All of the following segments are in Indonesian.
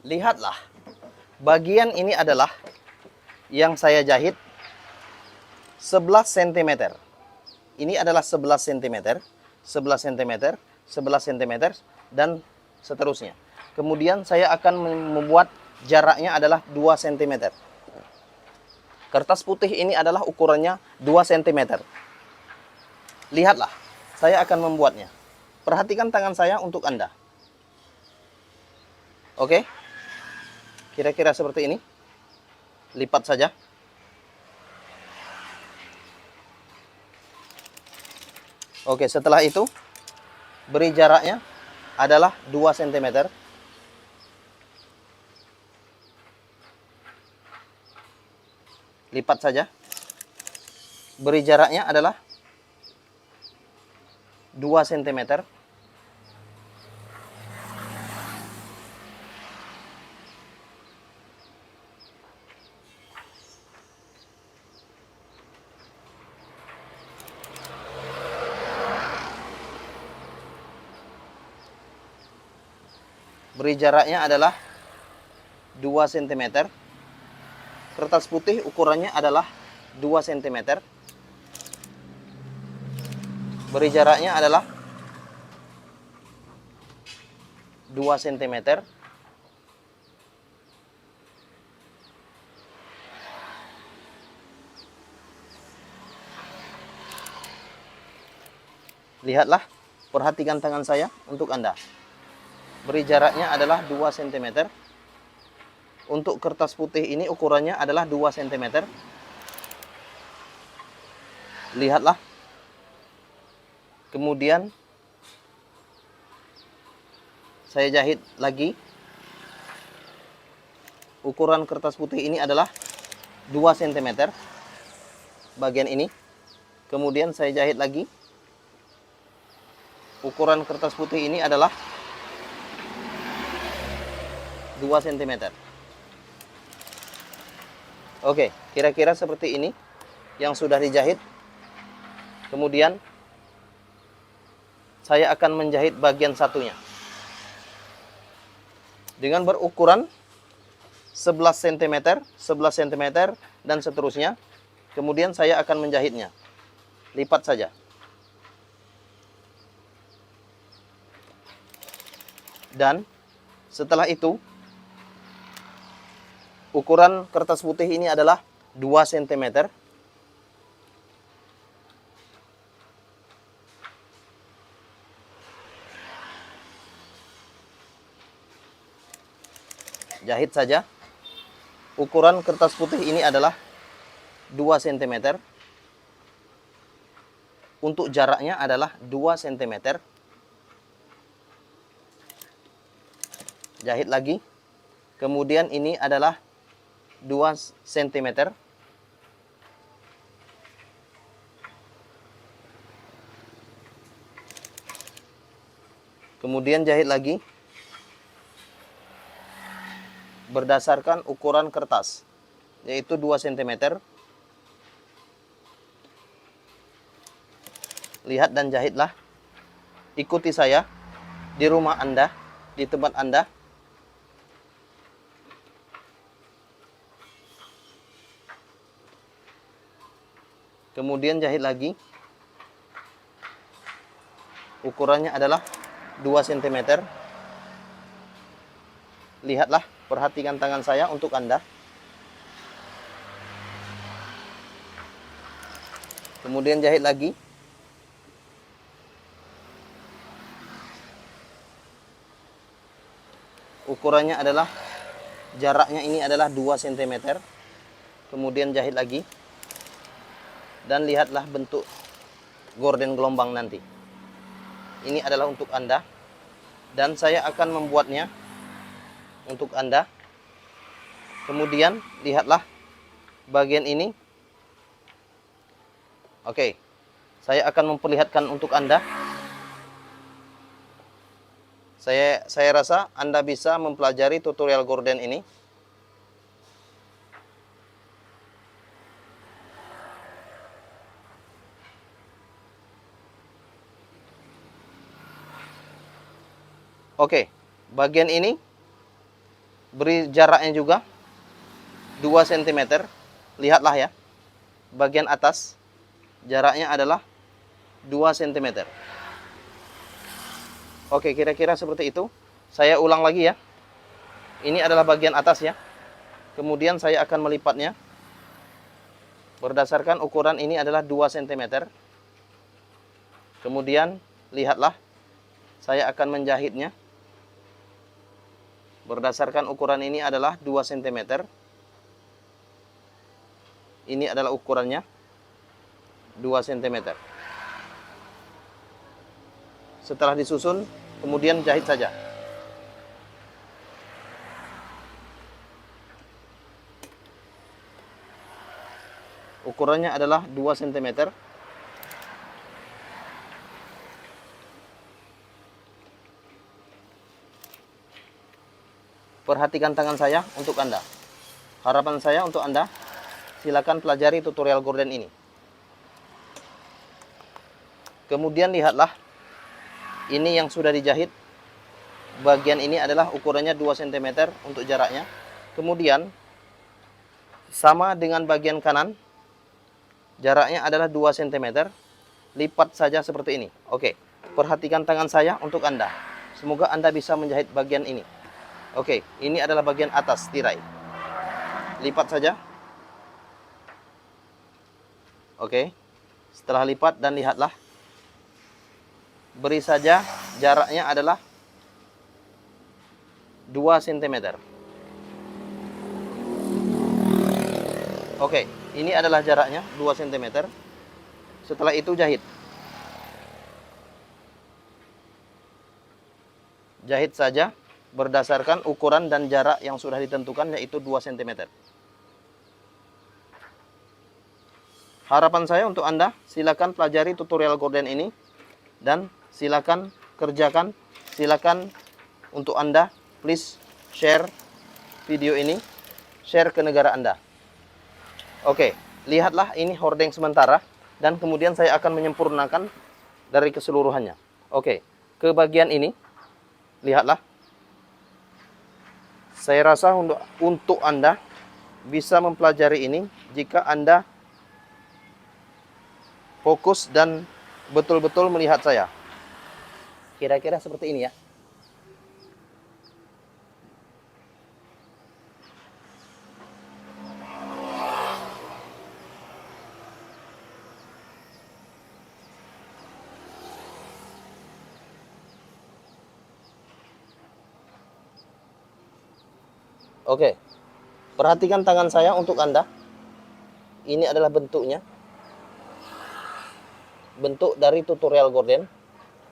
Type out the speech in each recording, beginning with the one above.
Lihatlah, bagian ini adalah yang saya jahit 11 cm. Ini adalah 11 cm, 11 cm, 11 cm, dan seterusnya. Kemudian saya akan membuat jaraknya adalah 2 cm. Kertas putih ini adalah ukurannya 2 cm. Lihatlah, saya akan membuatnya. Perhatikan tangan saya untuk Anda. Oke? Kira-kira seperti ini. Lipat saja. Oke, setelah itu beri jaraknya adalah 2 cm. Lipat saja. Beri jaraknya adalah 2 cm. Beri jaraknya adalah 2 cm. Kertas putih ukurannya adalah 2 cm. Beri jaraknya adalah 2 cm. Lihatlah, perhatikan tangan saya untuk Anda. Beri jaraknya adalah 2 cm. Untuk kertas putih ini ukurannya adalah 2 cm. Lihatlah. Kemudian saya jahit lagi. Ukuran kertas putih ini adalah 2 cm. Bagian ini. Kemudian saya jahit lagi. Ukuran kertas putih ini adalah 2 cm. Oke, kira-kira seperti ini yang sudah dijahit. Kemudian saya akan menjahit bagian satunya dengan berukuran 11 cm, 11 cm, dan seterusnya. Kemudian saya akan menjahitnya. Lipat saja. Dan setelah itu, ukuran kertas putih ini adalah 2 cm. Jahit saja. Ukuran kertas putih ini adalah 2 cm. Untuk jaraknya adalah 2 cm. Jahit lagi. Kemudian ini adalah 2 cm. Kemudian jahit lagi berdasarkan ukuran kertas, yaitu 2 cm. Lihat dan jahitlah. Ikuti saya di rumah Anda, di tempat Anda. Kemudian jahit lagi. Ukurannya adalah 2 cm. Lihatlah, perhatikan tangan saya untuk Anda. Kemudian jahit lagi. Ukurannya adalah, jaraknya ini adalah 2 cm. Kemudian jahit lagi. Dan lihatlah bentuk gorden gelombang nanti. Ini adalah untuk Anda. Dan saya akan membuatnya untuk Anda. Kemudian lihatlah bagian ini. Oke, saya akan memperlihatkan untuk Anda. Saya rasa Anda bisa mempelajari tutorial gorden ini. Oke, bagian ini Beri jaraknya juga 2 cm. Lihatlah ya. Bagian atas jaraknya adalah 2 cm. Oke, kira-kira seperti itu. Saya ulang lagi ya. Ini adalah bagian atas ya. Kemudian saya akan melipatnya. Berdasarkan ukuran ini adalah 2 cm. Kemudian lihatlah, saya akan menjahitnya. Berdasarkan ukuran ini adalah 2 cm. Ini adalah ukurannya 2 cm. Setelah disusun, kemudian jahit saja. Ukurannya adalah 2 cm. Perhatikan tangan saya untuk Anda. Harapan saya untuk Anda, silakan pelajari tutorial gorden ini. Kemudian lihatlah, ini yang sudah dijahit. Bagian ini adalah ukurannya 2 cm untuk jaraknya. Kemudian, sama dengan bagian kanan, jaraknya adalah 2 cm. Lipat saja seperti ini. Oke, perhatikan tangan saya untuk Anda. Semoga Anda bisa menjahit bagian ini. Oke, ini adalah bagian atas tirai. Lipat saja. Oke, setelah lipat dan lihatlah. Beri saja jaraknya adalah 2 cm. Oke, ini adalah jaraknya 2 cm. Setelah itu jahit. Jahit saja berdasarkan ukuran dan jarak yang sudah ditentukan, yaitu 2 cm. Harapan saya untuk Anda, silakan pelajari tutorial gorden ini dan silakan kerjakan. Silakan untuk Anda, please share video ini, share ke negara Anda. Oke, lihatlah, ini hordeng sementara dan kemudian saya akan menyempurnakan dari keseluruhannya. Oke, ke bagian ini lihatlah. Saya rasa untuk Anda bisa mempelajari ini jika Anda fokus dan betul-betul melihat saya. Kira-kira seperti ini ya. Oke, perhatikan tangan saya untuk Anda. Ini adalah bentuknya. Bentuk dari tutorial gorden.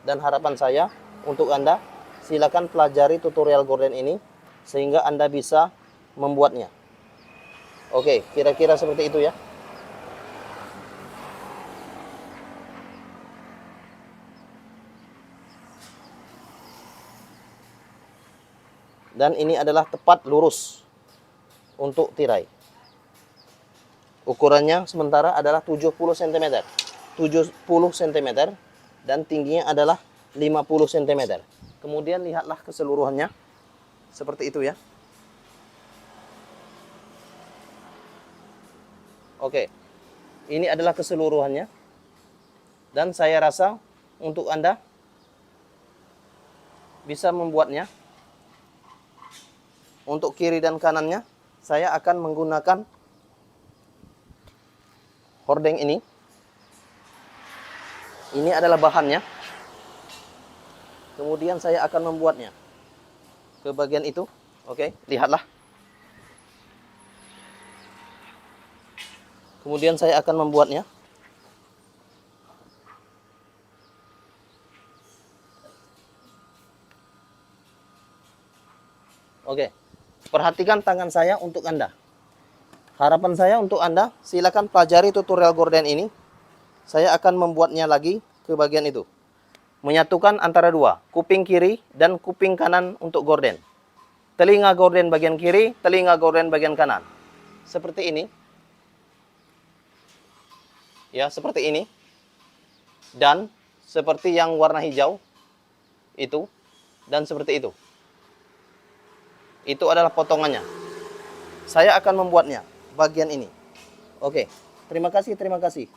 Dan harapan saya untuk Anda, silakan pelajari tutorial gorden ini sehingga Anda bisa membuatnya. Oke, kira-kira seperti itu ya. Dan ini adalah tepat lurus untuk tirai. Ukurannya sementara adalah 70 cm. 70 cm dan tingginya adalah 50 cm. Kemudian lihatlah keseluruhannya. Seperti itu ya. Oke. Ini adalah keseluruhannya. Dan saya rasa untuk Anda bisa membuatnya. Untuk kiri dan kanannya, saya akan menggunakan hordeng ini. Ini adalah bahannya. Kemudian saya akan membuatnya ke bagian itu. Oke, lihatlah. Kemudian saya akan membuatnya. Oke. Perhatikan tangan saya untuk Anda. Harapan saya untuk Anda, silakan pelajari tutorial gorden ini. Saya akan membuatnya lagi ke bagian itu. Menyatukan antara dua, kuping kiri dan kuping kanan untuk gorden. Telinga gorden bagian kiri, telinga gorden bagian kanan. Seperti ini. Ya, seperti ini. Dan seperti yang warna hijau itu dan seperti itu. Itu adalah potongannya. Saya akan membuatnya bagian ini. Oke, terima kasih, terima kasih.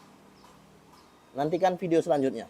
Nantikan video selanjutnya.